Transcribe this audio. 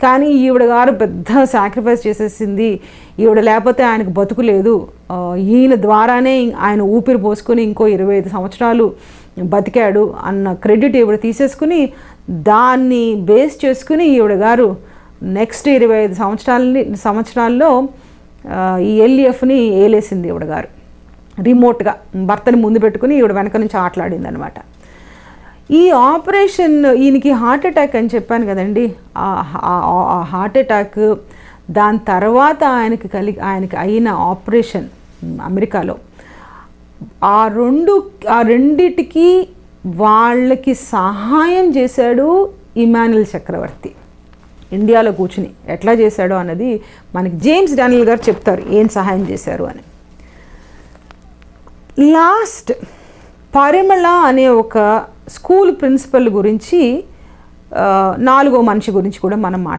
కానీ ఈవిడ గారు పెద్ద సాక్రిఫైస్ చేసేసింది, ఈవిడ లేకపోతే ఆయనకు బతుకు లేదు, ఈయన ద్వారానే ఆయన ఊపిరి పోసుకొని ఇంకో 25 సంవత్సరాలు బతికాడు అన్న క్రెడిట్ ఈవిడ తీసేసుకుని దాన్ని బేస్ చేసుకుని ఈవిడ గారు నెక్స్ట్ 25 సంవత్సరాల్లో ఈ ఎల్ఈఎఫ్ని ఏలేసింది ఈవిడ గారు. రిమోట్గా భర్తని ముందు పెట్టుకుని ఈవిడ వెనక నుంచి ఆటలాడింది అనమాట. ఈ ఆపరేషన్ ఈయనకి హార్ట్ అటాక్ అని చెప్పాను కదండి, ఆ హార్ట్ అటాక్ దాని తర్వాత ఆయనకి అయిన ఆపరేషన్ అమెరికాలో ఆ రెండిటికి వాళ్ళకి సహాయం చేశాడు ఇమాన్యుయల్ చక్రవర్తి. ఇండియాలో కూర్చుని ఎట్లా చేశాడో అన్నది మనకి జేమ్స్ డానియల్ గారు చెప్తారు ఏం సహాయం చేశారు అని. లాస్ట్ పరిమళ అనే ఒక స్కూల్ ప్రిన్సిపల్ గురించి, 4వ మనిషి గురించి కూడా మనం